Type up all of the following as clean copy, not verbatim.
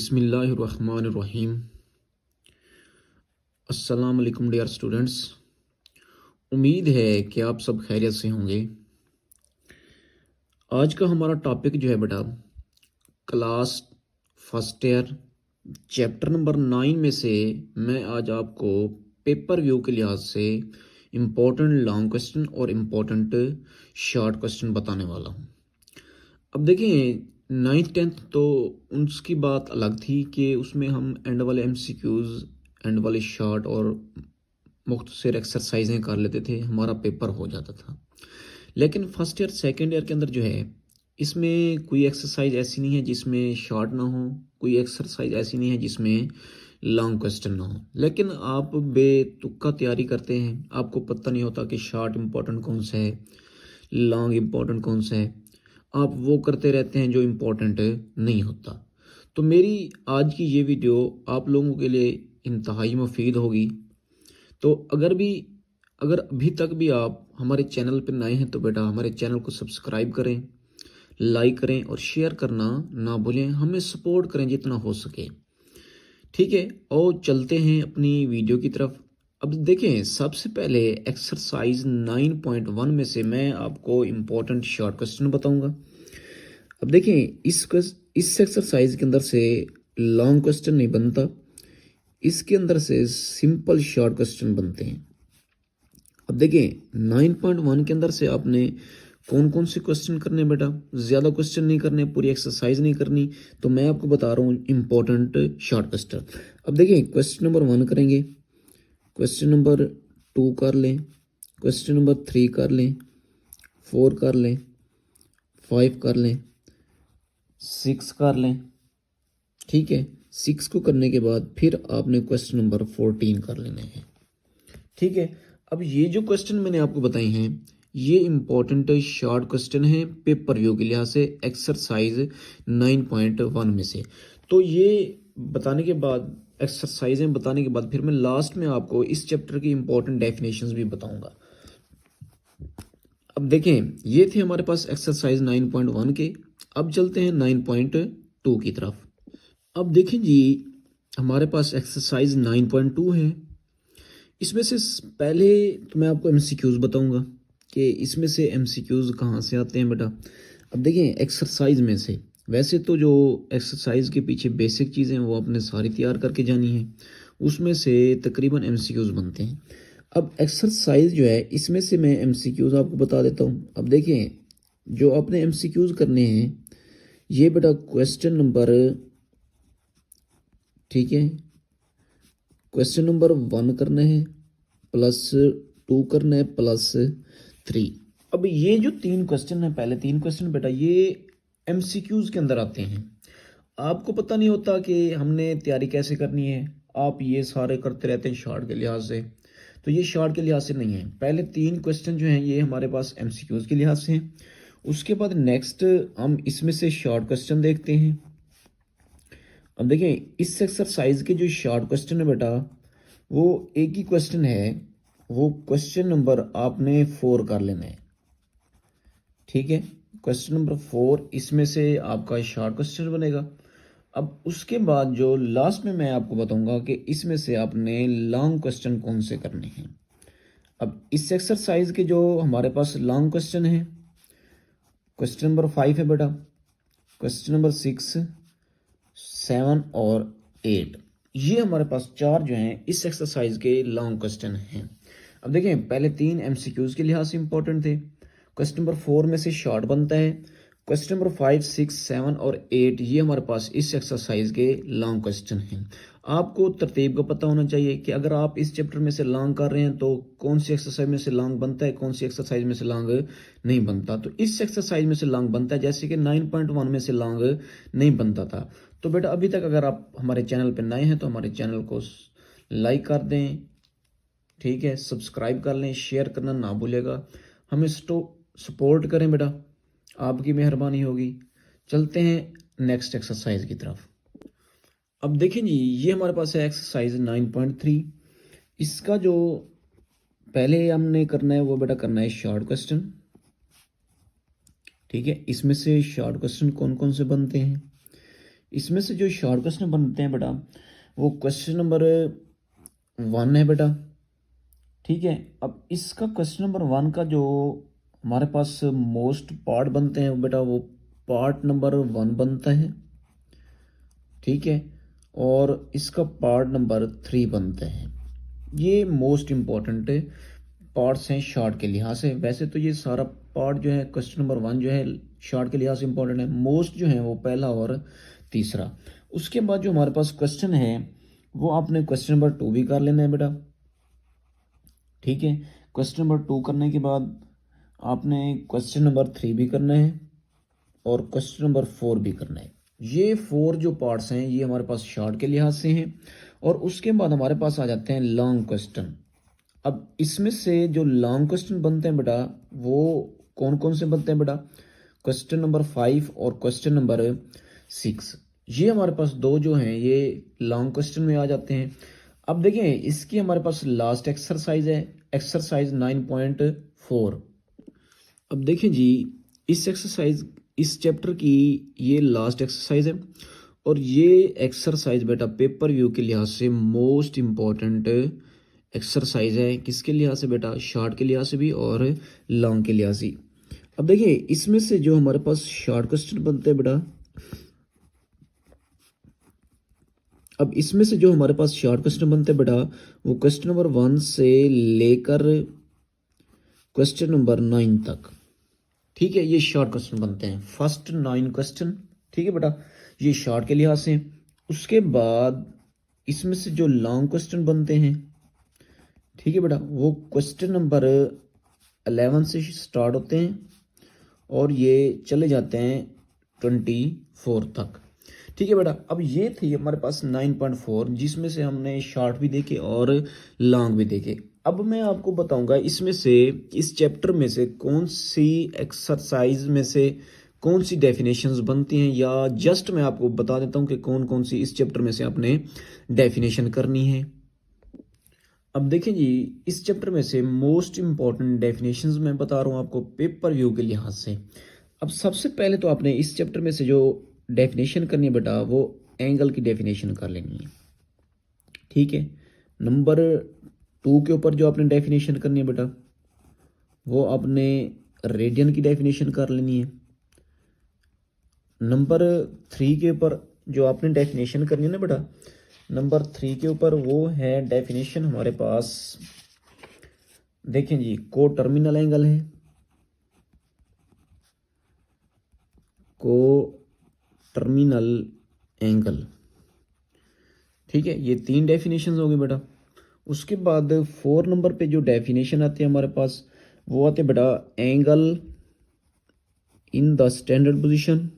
बिस्मिल्लाहिर्रहमानिर्रहीम। अस्सलाम वालेकुम डियर स्टूडेंट्स। उम्मीद है कि आप सब खैरियत से होंगे। आज का हमारा टॉपिक जो है बेटा class first year chapter number 9 में से मैं आज आपको पेपर व्यू के लिहाज से इम्पोर्टेंट लॉन्ग क्वेश्चन और इम्पोर्टेंट शॉर्ट क्वेश्चन बताने वाला हूँ। अब देखिए, नाइन्थ टेंथ तो उसकी बात अलग थी कि उसमें हम एंड वाले एमसीक्यूज, एंड वाले शॉर्ट और मुख्तसर एक्सरसाइजें कर लेते थे, हमारा पेपर हो जाता था। लेकिन फर्स्ट ईयर सेकेंड ईयर के अंदर जो है, इसमें कोई एक्सरसाइज ऐसी नहीं है जिसमें शॉर्ट ना हो, कोई एक्सरसाइज ऐसी नहीं है जिसमें लॉन्ग क्वेश्चन ना हो। लेकिन आप बेतुका तैयारी करते हैं, आपको पता नहीं होता कि शॉर्ट इम्पोर्टेंट कौन सा है, लॉन्ग इम्पोर्टेंट कौन सा है। आप वो करते रहते हैं जो इम्पोर्टेंट नहीं होता। तो मेरी आज की ये वीडियो आप लोगों के लिए इंतहाई मुफीद होगी। तो अगर अभी तक भी आप हमारे चैनल पर नए हैं तो बेटा हमारे चैनल को सब्सक्राइब करें, लाइक करें और शेयर करना ना भूलें। हमें सपोर्ट करें जितना हो सके, ठीक है। और चलते हैं अपनी वीडियो की तरफ। अब देखें, सबसे पहले एक्सरसाइज 9.1 में से मैं आपको इम्पोर्टेंट शॉर्ट क्वेश्चन बताऊंगा। अब देखें, इस एक्सरसाइज के अंदर से लॉन्ग क्वेश्चन नहीं बनता, इसके अंदर से सिंपल शॉर्ट क्वेश्चन बनते हैं। अब देखिए, 9.1 के अंदर से आपने कौन कौन से क्वेश्चन करने बेटा, ज़्यादा क्वेश्चन नहीं करने, पूरी एक्सरसाइज नहीं करनी। तो मैं आपको बता रहा हूँ इम्पोर्टेंट शॉर्ट क्वेश्चन। अब देखिए, क्वेश्चन नंबर 1 करेंगे, क्वेश्चन नंबर 2 कर लें, क्वेश्चन नंबर 3 कर लें, 4 कर लें, 5 कर लें, 6 कर लें, ठीक है। 6 को करने के बाद फिर आपने क्वेश्चन नंबर 14 कर लेने हैं, ठीक है। अब ये जो क्वेश्चन मैंने आपको बताए हैं, ये इंपॉर्टेंट शॉर्ट क्वेश्चन है पेपर व्यू के लिहाज से एक्सरसाइज 9.1 में से। तो ये बताने के बाद, एक्सरसाइजें बताने के बाद, फिर मैं लास्ट में आपको इस चैप्टर की इंपॉर्टेंट डेफिनेशंस भी बताऊंगा। अब देखें, ये थे हमारे पास एक्सरसाइज 9.1 के। अब चलते हैं 9.2 की तरफ। अब देखें जी, हमारे पास एक्सरसाइज 9.2 है। इसमें से पहले तो मैं आपको एमसीक्यूज बताऊंगा कि इसमें से एमसीक्यूज कहाँ से आते हैं बेटा। अब देखिए, एक्सरसाइज में से वैसे तो जो एक्सरसाइज के पीछे बेसिक चीज़ें हैं वो आपने सारी तैयार करके जानी है, उसमें से तकरीबन एमसीक्यूज बनते हैं। अब एक्सरसाइज जो है, इसमें से मैं एमसीक्यूज आपको बता देता हूँ। अब देखिए, जो आपने एमसीक्यूज करने हैं, ये बेटा क्वेश्चन नंबर, ठीक है, क्वेश्चन नंबर 1 करना है, +2 करना है, +3। अब ये जो 3 क्वेश्चन है, पहले 3 क्वेश्चन बेटा ये एमसीक्यूज के अंदर आते हैं। आपको पता नहीं होता कि हमने तैयारी कैसे करनी है, आप ये सारे करते रहते हैं शॉर्ट के लिहाज से। तो ये शॉर्ट के लिहाज से नहीं है। पहले 3 क्वेश्चन जो हैं ये हमारे पास एमसीक्यूज के लिहाज से हैं। उसके बाद नेक्स्ट हम इसमें से शॉर्ट क्वेश्चन देखते हैं। अब देखिए, इस एक्सरसाइज के जो शॉर्ट क्वेश्चन है बेटा, वो एक ही क्वेश्चन है, वो क्वेश्चन नंबर आपने 4 कर लेना है, ठीक है। क्वेश्चन नंबर 4 इसमें से आपका शॉर्ट क्वेश्चन बनेगा। अब उसके बाद जो लास्ट में मैं आपको बताऊंगा कि इसमें से आपने लॉन्ग क्वेश्चन कौन से करने हैं। अब इस एक्सरसाइज के जो हमारे पास लॉन्ग क्वेश्चन है, क्वेश्चन नंबर 5 है बेटा, क्वेश्चन नंबर 6, 7 और 8, ये हमारे पास 4 जो हैं इस एक्सरसाइज के लॉन्ग क्वेश्चन हैं। अब देखें, पहले 3 एमसीक्यूज के लिहाज से इंपॉर्टेंट थे, क्वेश्चन नंबर 4 में से शॉर्ट बनता है, क्वेश्चन नंबर 5, 6, 7 और 8 ये हमारे पास इस एक्सरसाइज के लॉन्ग क्वेश्चन हैं। आपको तरतीब का पता होना चाहिए कि अगर आप इस चैप्टर में से लॉन्ग कर रहे हैं तो कौन सी एक्सरसाइज में से लॉन्ग बनता है, कौन सी एक्सरसाइज में से लॉन्ग नहीं बनता। तो इस एक्सरसाइज में से लॉन्ग बनता है, जैसे कि 9.1 में से लॉन्ग नहीं बनता था। तो बेटा अभी तक अगर आप हमारे चैनल पर नए हैं तो हमारे चैनल को लाइक कर दें, ठीक है, सब्सक्राइब कर लें, शेयर करना ना भूलेगा। हमें सपोर्ट करें बेटा, आपकी मेहरबानी होगी। चलते हैं नेक्स्ट एक्सरसाइज की तरफ। अब देखें जी, ये हमारे पास है एक्सरसाइज 9.3। इसका जो पहले हमने करना है वो बेटा करना है शॉर्ट क्वेश्चन, ठीक है। इसमें से शॉर्ट क्वेश्चन कौन कौन से बनते हैं, इसमें से जो शॉर्ट क्वेश्चन बनते हैं बेटा वो क्वेश्चन नंबर 1 है बेटा। ठीक है, अब इसका क्वेश्चन नंबर 1 का जो हमारे पास मोस्ट पार्ट बनते हैं बेटा वो पार्ट नंबर 1 बनता है। ठीक है, और इसका पार्ट नंबर 3 बनता है। ये मोस्ट इम्पॉर्टेंट पार्ट्स हैं शॉर्ट के लिहाज से। वैसे तो ये सारा पार्ट जो है क्वेश्चन नंबर 1 जो है शॉर्ट के लिहाज से इम्पॉर्टेंट है। मोस्ट जो है वो पहला और तीसरा। उसके बाद जो हमारे पास क्वेश्चन है वो आपने क्वेश्चन नंबर 2 भी कर लेना है बेटा। ठीक है, क्वेश्चन नंबर 2 करने के बाद आपने क्वेश्चन नंबर 3 भी करना है और क्वेश्चन नंबर 4 भी करना है। ये 4 जो पार्ट्स हैं ये हमारे पास शॉर्ट के लिहाज से हैं। और उसके बाद हमारे पास आ जाते हैं लॉन्ग क्वेश्चन। अब इसमें से जो लॉन्ग क्वेश्चन बनते हैं बेटा वो कौन कौन से बनते हैं बेटा, क्वेश्चन नंबर 5 और क्वेश्चन नंबर 6। ये हमारे पास दो जो हैं ये लॉन्ग क्वेश्चन में आ जाते हैं। अब देखें इसकी हमारे पास लास्ट एक्सरसाइज है, एक्सरसाइज 9.4। अब देखें जी इस एक्सरसाइज इस चैप्टर की ये लास्ट एक्सरसाइज है और ये एक्सरसाइज बेटा पेपर व्यू के लिहाज से मोस्ट इम्पॉर्टेंट एक्सरसाइज है। किसके लिहाज से बेटा, शॉर्ट के लिहाज से भी और लॉन्ग के लिहाज से। अब देखिए इसमें से जो हमारे पास शॉर्ट क्वेश्चन बनते हैं बेटा, अब इसमें से जो हमारे पास शॉर्ट क्वेश्चन बनते हैं बेटा वो क्वेश्चन नंबर 1 से लेकर क्वेश्चन नंबर 9 तक। ठीक है, ये शॉर्ट क्वेश्चन बनते हैं, फर्स्ट 9 क्वेश्चन। ठीक है बेटा, ये शॉर्ट के लिहाज से। उसके बाद इसमें से जो लॉन्ग क्वेश्चन बनते हैं, ठीक है बेटा, वो क्वेश्चन नंबर 11 से स्टार्ट होते हैं और ये चले जाते हैं 24 तक। ठीक है बेटा, अब ये थी हमारे पास 9.4 जिसमें से हमने शॉर्ट भी देखे और लॉन्ग भी देखे। अब मैं आपको बताऊंगा इसमें से इस चैप्टर में से कौन सी एक्सरसाइज में से कौन सी डेफिनेशंस बनती हैं, या जस्ट मैं आपको बता देता हूं कि कौन कौन सी इस चैप्टर में से आपने डेफिनेशन करनी है। अब देखें जी इस चैप्टर में से मोस्ट इंपॉर्टेंट डेफिनेशंस मैं बता रहा हूँ आपको पेपर व्यू के लिहाज से। अब सबसे पहले तो आपने इस चैप्टर में से जो डेफिनेशन करनी है बेटा वो एंगल की डेफिनेशन कर लेनी है। ठीक है, नंबर 2 के ऊपर जो आपने डेफिनेशन करनी है बेटा वो आपने रेडियन की डेफिनेशन कर लेनी है। नंबर 3 के ऊपर जो आपने डेफिनेशन करनी है ना बेटा, नंबर 3 के ऊपर वो है डेफिनेशन हमारे पास, देखें जी को टर्मिनल एंगल है, को टर्मिनल एंगल। ठीक है, ये 3 डेफिनेशन हो गई बेटा। उसके बाद 4 नंबर पे जो डेफिनेशन आती है हमारे पास वो आते हैं बेटा angle in the standard position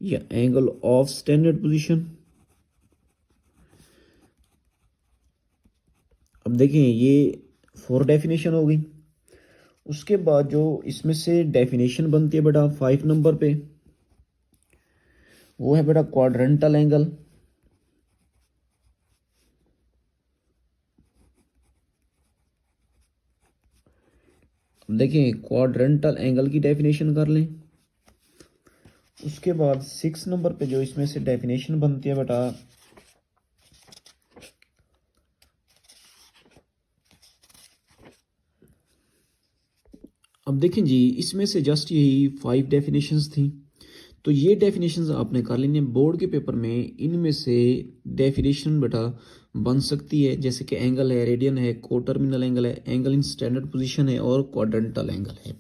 या एंगल ऑफ स्टैंडर्ड पोजीशन। अब देखें ये 4 डेफिनेशन हो गई। उसके बाद जो इसमें से डेफिनेशन बनती है बेटा 5 नंबर पे वो है बेटा क्वाड्रेंटल एंगल। देखिए क्वाड्रेंटल एंगल की डेफिनेशन कर लें। उसके बाद 6 नंबर पे जो इसमें से डेफिनेशन बनती है बेटा अब देखें जी इसमें से जस्ट यही 5 डेफिनेशंस थी, तो ये डेफिनेशंस आपने कर लेनी है। बोर्ड के पेपर में इनमें से डेफिनेशन बेटा बन सकती है जैसे कि एंगल है, रेडियन है, को टर्मिनल एंगल है, एंगल इन स्टैंडर्ड पोजीशन है और क्वाड्रेंटल एंगल है।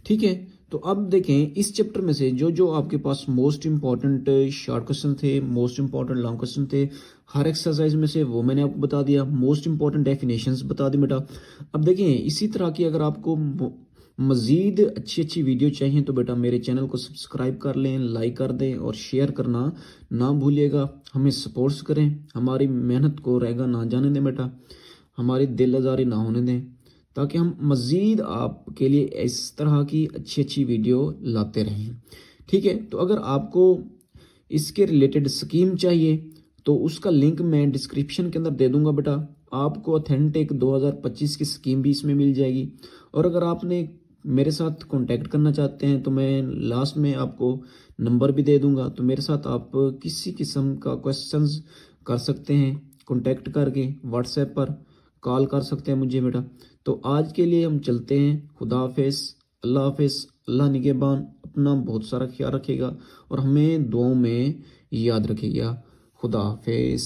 ठीक है, तो अब देखें इस चैप्टर में से जो जो आपके पास मोस्ट इंपॉर्टेंट शॉर्ट क्वेश्चन थे, मोस्ट इंपॉर्टेंट लॉन्ग क्वेश्चन थे, हर एक्सरसाइज में से वो मैंने आपको बता दिया, मोस्ट इंपॉर्टेंट डेफिनेशंस बता दी बेटा। अब देखें इसी तरह की अगर आपको मज़ीद अच्छी अच्छी वीडियो चाहिए तो बेटा मेरे चैनल को सब्सक्राइब कर लें, लाइक कर दें और शेयर करना ना भूलिएगा। हमें सपोर्ट्स करें, हमारी मेहनत को रहेगा ना जाने दें बेटा, हमारी दिल आज़ारी ना होने दें, ताकि हम मज़ीद आपके लिए इस तरह की अच्छी अच्छी वीडियो लाते रहें। ठीक है, तो अगर आपको इसके रिलेटेड स्कीम चाहिए तो उसका लिंक मैं डिस्क्रिप्शन के अंदर दे दूंगा बेटा। आपको ऑथेंटिक 2025 की स्कीम भी इसमें मिल जाएगी। और अगर आपने मेरे साथ कांटेक्ट करना चाहते हैं तो मैं लास्ट में आपको नंबर भी दे दूंगा, तो मेरे साथ आप किसी किस्म का क्वेश्चंस कर सकते हैं, कांटेक्ट करके व्हाट्सएप पर कॉल कर सकते हैं मुझे बेटा। तो आज के लिए हम चलते हैं, खुदा हाफिज़, अल्लाह हाफिज़, अल्लाह निगहबान, अपना बहुत सारा ख्याल रखेगा और हमें दुआओं में याद रखिएगा। खुदा हाफिज़।